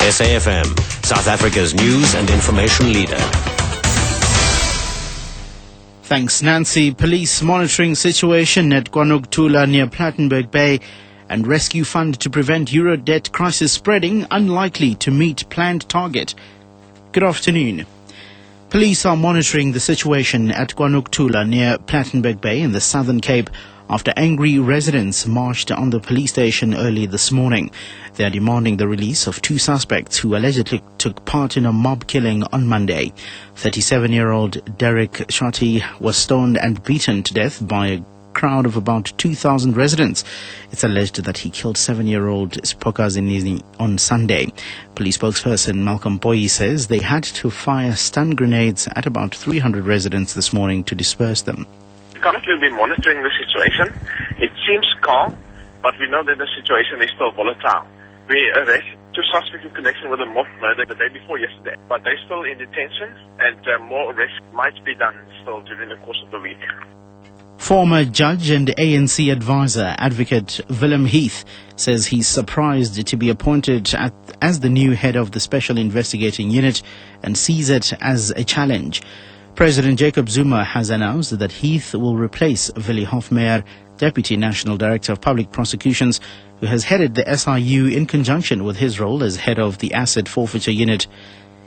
SAFM, South Africa's news and information leader. Thanks, Nancy. Police monitoring situation at Kwanogtula near Plattenberg Bay and rescue fund to prevent euro debt crisis spreading unlikely to meet planned target. Good afternoon. Police are monitoring the situation at Kwanogtula near Plattenberg Bay in the Southern Cape after angry residents marched on the police station early this morning. They are demanding the release of two suspects who allegedly took part in a mob killing on Monday. 37-year-old Derek Shotty was stoned and beaten to death by a crowd of about 2,000 residents. It's alleged that he killed 7-year-old Spokazinini on Sunday. Police spokesperson Malcolm Boyi says they had to fire stun grenades at about 300 residents this morning to disperse them. Currently, we've been monitoring the situation. It seems calm, but we know that the situation is still volatile. We arrested two suspects in connection with a mob murder the day before yesterday, but they're still in detention, and more arrests might be done still during the course of the week. Former judge and ANC advisor, Advocate Willem Heath, says he's surprised to be appointed as the new head of the Special Investigating Unit and sees it as a challenge. President Jacob Zuma has announced that Heath will replace Willie Hofmeyr, Deputy National Director of Public Prosecutions, who has headed the SIU in conjunction with his role as head of the Asset Forfeiture Unit.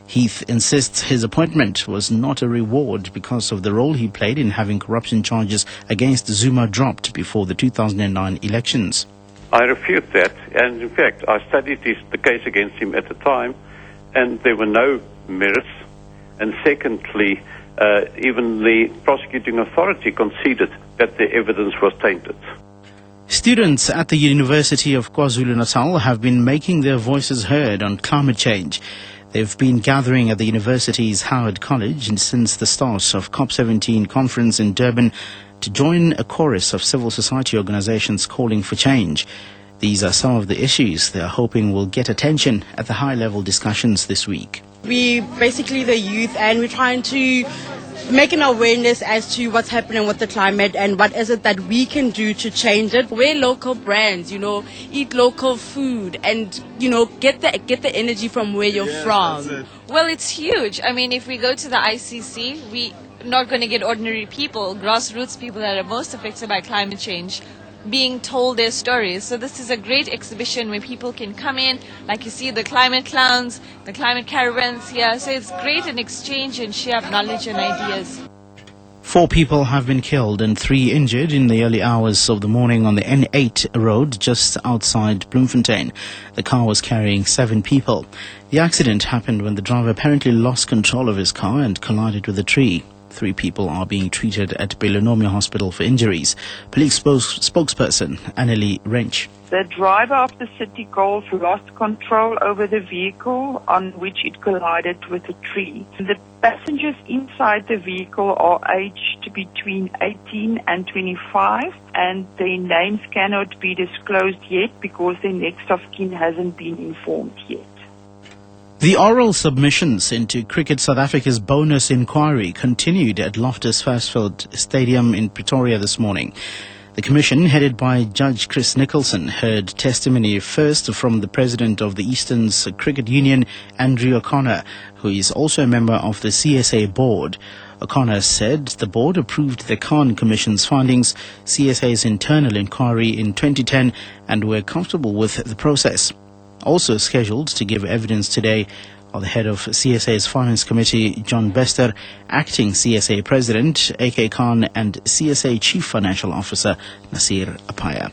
Heath insists his appointment was not a reward because of the role he played in having corruption charges against Zuma dropped before the 2009 elections. I refute that, and in fact I studied the case against him at the time, and there were no merits, and secondly, even the prosecuting authority conceded that the evidence was tainted. Students at the University of KwaZulu-Natal have been making their voices heard on climate change. They've been gathering at the university's Howard College since the start of COP17 conference in Durban to join a chorus of civil society organizations calling for change. These are some of the issues they are hoping will get attention at the high-level discussions this week. We basically the youth, and we're trying to make an awareness as to what's happening with the climate and what is it that we can do to change it. Wear local brands, eat local food, and get the energy from where you're from. Well, it's huge. I mean, if we go to the ICC, we're not going to get ordinary people, grassroots people that are most affected by climate change, being told their stories. So this is a great exhibition where people can come in, like you see the climate clowns, the climate caravans here. So it's great an exchange and share of knowledge and ideas. 4 people have been killed and 3 injured in the early hours of the morning on the N8 road just outside Bloemfontein. The car was carrying 7 people. The accident happened when the driver apparently lost control of his car and collided with a tree. 3 people are being treated at Belonomia Hospital for injuries. Police spokesperson Annelie Wrench. The driver of the City Golf lost control over the vehicle on which it collided with a tree. The passengers inside the vehicle are aged between 18 and 25, and their names cannot be disclosed yet because their next of kin hasn't been informed yet. The oral submissions into Cricket South Africa's bonus inquiry continued at Loftus Versfeld Stadium in Pretoria this morning. The commission, headed by Judge Chris Nicholson, heard testimony first from the president of the Eastern's Cricket Union, Andrew O'Connor, who is also a member of the CSA board. O'Connor said the board approved the Khan Commission's findings, CSA's internal inquiry in 2010, and were comfortable with the process. Also scheduled to give evidence today are the head of CSA's Finance Committee, John Bester, acting CSA President, A.K. Khan, and CSA Chief Financial Officer, Nasir Apaya.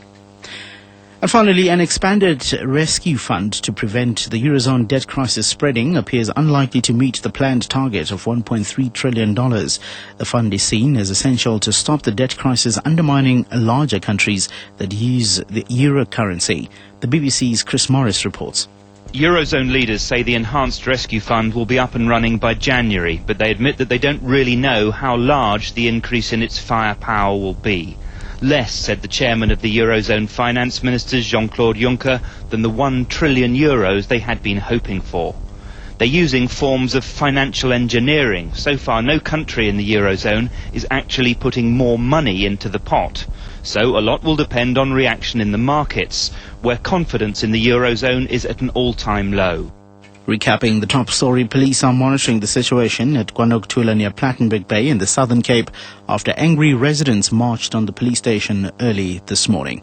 And finally, an expanded rescue fund to prevent the Eurozone debt crisis spreading appears unlikely to meet the planned target of $1.3 trillion. The fund is seen as essential to stop the debt crisis undermining larger countries that use the euro currency. The BBC's Chris Morris reports. Eurozone leaders say the enhanced rescue fund will be up and running by January, but they admit that they don't really know how large the increase in its firepower will be. Less, said the chairman of the Eurozone finance ministers, Jean-Claude Juncker, than the €1 trillion they had been hoping for. They're using forms of financial engineering. So far, no country in the Eurozone is actually putting more money into the pot. So a lot will depend on reaction in the markets, where confidence in the Eurozone is at an all-time low. Recapping the top story, police are monitoring the situation at Kwanoktula near Plattenberg Bay in the Southern Cape after angry residents marched on the police station early this morning.